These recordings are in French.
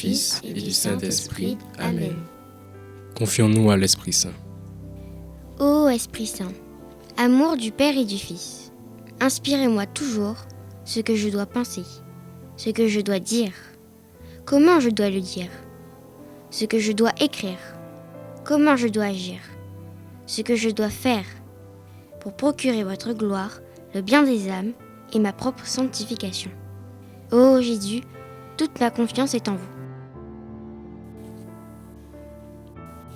Fils et du Saint-Esprit. Amen. Confions-nous à l'Esprit Saint. Ô Esprit Saint, amour du Père et du Fils, inspirez-moi toujours ce que je dois penser, ce que je dois dire, comment je dois le dire, ce que je dois écrire, comment je dois agir, ce que je dois faire, pour procurer votre gloire, le bien des âmes et ma propre sanctification. Ô Jésus, toute ma confiance est en vous.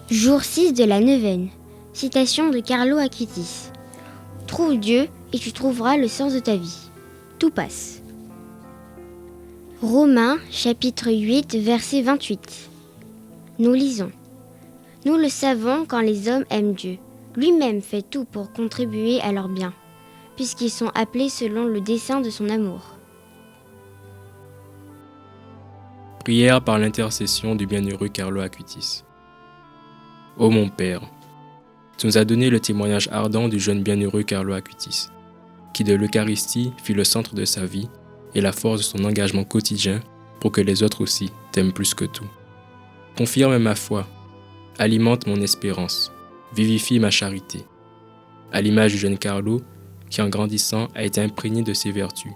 Jour 6 de la neuvaine. Citation de Carlo Acutis. Trouve Dieu et tu trouveras le sens de ta vie. Tout passe. Romains chapitre 8 verset 28. Nous lisons. Nous le savons quand les hommes aiment Dieu. Lui-même fait tout pour contribuer à leur bien, puisqu'ils sont appelés selon le dessein de son amour. Prière par l'intercession du bienheureux Carlo Acutis. Ô mon Père, tu nous as donné le témoignage ardent du jeune bienheureux Carlo Acutis, qui de l'Eucharistie fit le centre de sa vie et la force de son engagement quotidien pour que les autres aussi t'aiment plus que tout. Confirme ma foi, alimente mon espérance, vivifie ma charité. À l'image du jeune Carlo, qui en grandissant a été imprégné de ses vertus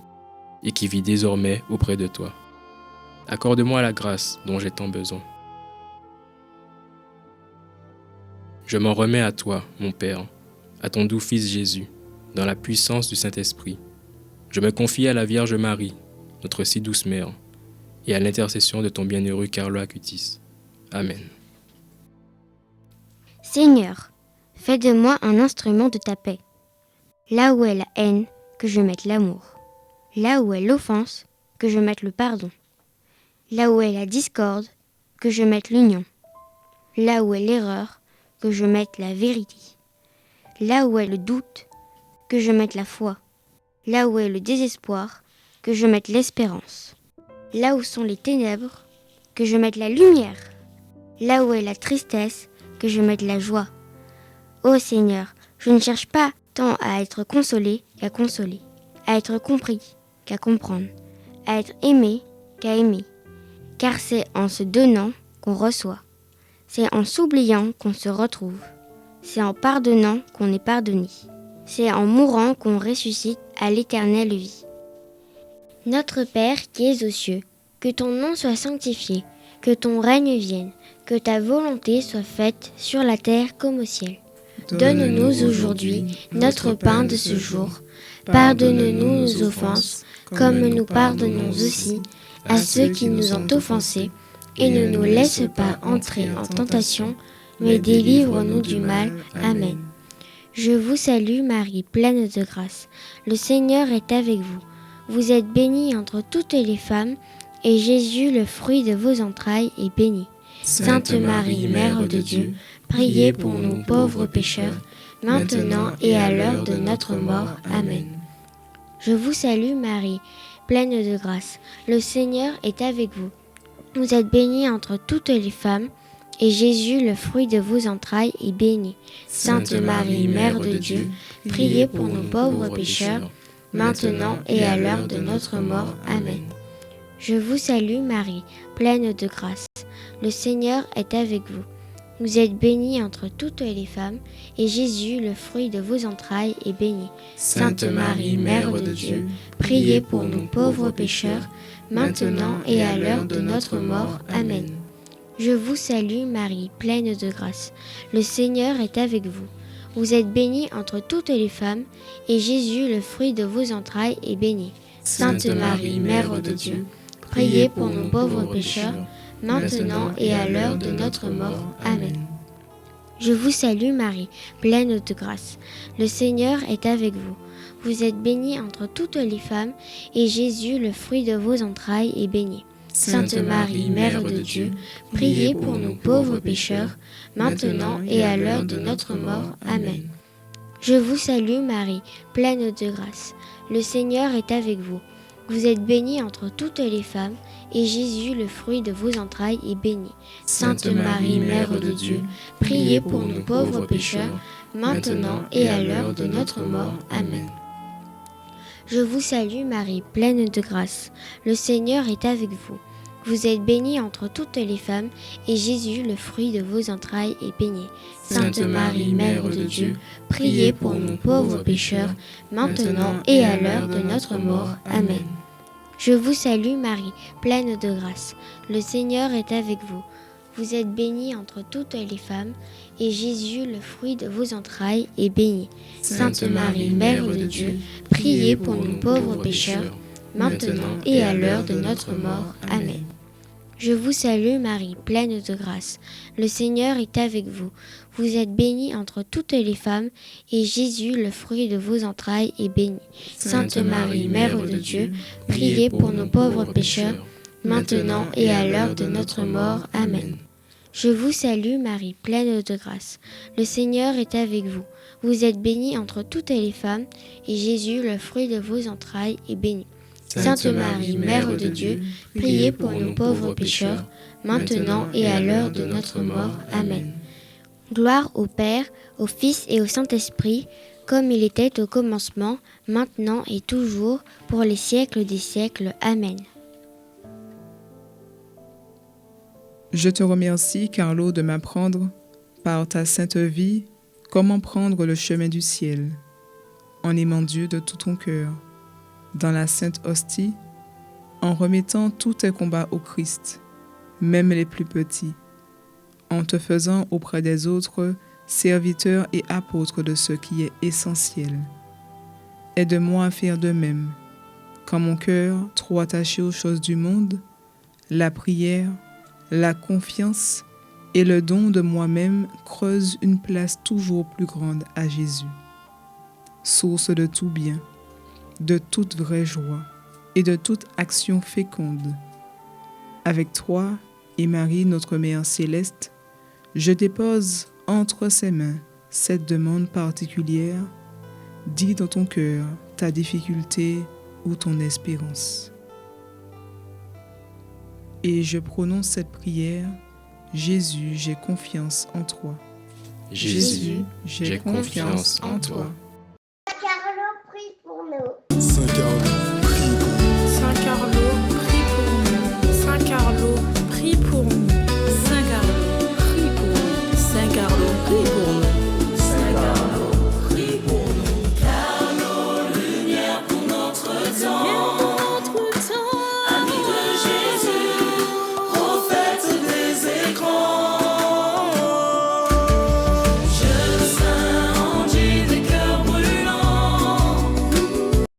et qui vit désormais auprès de toi. Accorde-moi la grâce dont j'ai tant besoin. Je m'en remets à toi, mon Père, à ton doux Fils Jésus, dans la puissance du Saint-Esprit. Je me confie à la Vierge Marie, notre si douce mère, et à l'intercession de ton bienheureux Carlo Acutis. Amen. Seigneur, fais de moi un instrument de ta paix. Là où est la haine, que je mette l'amour. Là où est l'offense, que je mette le pardon. Là où est la discorde, que je mette l'union. Là où est l'erreur, que je mette la vérité. Là où est le doute, que je mette la foi. Là où est le désespoir, que je mette l'espérance. Là où sont les ténèbres, que je mette la lumière. Là où est la tristesse, que je mette la joie. Ô Seigneur, je ne cherche pas tant à être consolé qu'à consoler, à être compris qu'à comprendre, à être aimé qu'à aimer. Car c'est en se donnant qu'on reçoit. C'est en s'oubliant qu'on se retrouve. C'est en pardonnant qu'on est pardonné. C'est en mourant qu'on ressuscite à l'éternelle vie. Notre Père qui es aux cieux, que ton nom soit sanctifié, que ton règne vienne, que ta volonté soit faite sur la terre comme au ciel. Donne-nous aujourd'hui notre pain de ce jour. Pardonne-nous nos offenses, comme nous pardonnons aussi à ceux qui nous ont offensés. Et ne nous laisse pas entrer en tentation, mais délivre-nous du mal. Amen. Je vous salue Marie, pleine de grâce. Le Seigneur est avec vous. Vous êtes bénie entre toutes les femmes, et Jésus, le fruit de vos entrailles, est béni. Sainte Marie, Mère de Dieu, priez pour nous pauvres pécheurs, maintenant et à l'heure de notre mort. Amen. Je vous salue Marie, pleine de grâce. Le Seigneur est avec vous. Vous êtes bénie entre toutes les femmes, et Jésus, le fruit de vos entrailles, est béni. Sainte Marie, Mère de Dieu, priez pour nous pauvres pécheurs, maintenant et à l'heure de notre mort. Amen. Je vous salue Marie, pleine de grâce. Le Seigneur est avec vous. Vous êtes bénie entre toutes les femmes, et Jésus, le fruit de vos entrailles, est béni. Sainte Marie, Mère de Dieu, priez pour nous pauvres pécheurs, maintenant et à l'heure de notre mort. Amen. Je vous salue Marie, pleine de grâce. Le Seigneur est avec vous. Vous êtes bénie entre toutes les femmes, et Jésus, le fruit de vos entrailles, est béni. Sainte Marie, Mère de Dieu, priez pour nous pauvres pécheurs, maintenant et à l'heure de notre mort. Amen. Je vous salue Marie, pleine de grâce. Le Seigneur est avec vous. Vous êtes bénie entre toutes les femmes, et Jésus, le fruit de vos entrailles, est béni. Sainte Marie, Mère de Dieu, priez pour nous pauvres pécheurs, maintenant et à l'heure de notre mort. Amen. Je vous salue Marie, pleine de grâce. Le Seigneur est avec vous. Vous êtes bénie entre toutes les femmes, et Jésus, le fruit de vos entrailles, est béni. Sainte Marie, Mère de Dieu, priez pour nous pauvres pécheurs, maintenant et à l'heure de notre mort. Amen. Je vous salue Marie, pleine de grâce. Le Seigneur est avec vous. Vous êtes bénie entre toutes les femmes, et Jésus, le fruit de vos entrailles, est béni. Sainte Marie, Mère de Dieu, priez pour nous pauvres pécheurs, maintenant et à l'heure de notre mort. Amen. Je vous salue Marie, pleine de grâce. Le Seigneur est avec vous. Vous êtes bénie entre toutes les femmes, et Jésus, le fruit de vos entrailles, est béni. Sainte Marie, Mère de Dieu, priez pour nous pauvres pécheurs, maintenant et à l'heure de notre mort. Amen. Je vous salue Marie, pleine de grâce. Le Seigneur est avec vous. Vous êtes bénie entre toutes les femmes, et Jésus, le fruit de vos entrailles, est béni. Sainte Marie, Mère de Dieu, priez pour nous pauvres pécheurs, maintenant et à l'heure de notre mort. Amen. Je vous salue Marie, pleine de grâce. Le Seigneur est avec vous. Vous êtes bénie entre toutes les femmes, et Jésus, le fruit de vos entrailles, est béni. Sainte Marie, Mère de Dieu, priez pour nous pauvres pécheurs, maintenant et à l'heure de notre mort. Amen. Gloire au Père, au Fils et au Saint-Esprit, comme il était au commencement, maintenant et toujours, pour les siècles des siècles. Amen. Je te remercie, Carlo, de m'apprendre, par ta sainte vie, comment prendre le chemin du ciel, en aimant Dieu de tout ton cœur, dans la sainte hostie, en remettant tous tes combats au Christ, même les plus petits, en te faisant auprès des autres serviteurs et apôtres de ce qui est essentiel. Aide-moi à faire de même, quand mon cœur, trop attaché aux choses du monde, la prière, la confiance et le don de moi-même creusent une place toujours plus grande à Jésus, source de tout bien, de toute vraie joie et de toute action féconde. Avec toi et Marie, notre Mère céleste, je dépose entre ses mains cette demande particulière. Dis dans ton cœur ta difficulté ou ton espérance. Et je prononce cette prière. Jésus, j'ai confiance en toi. Jésus, j'ai confiance en toi.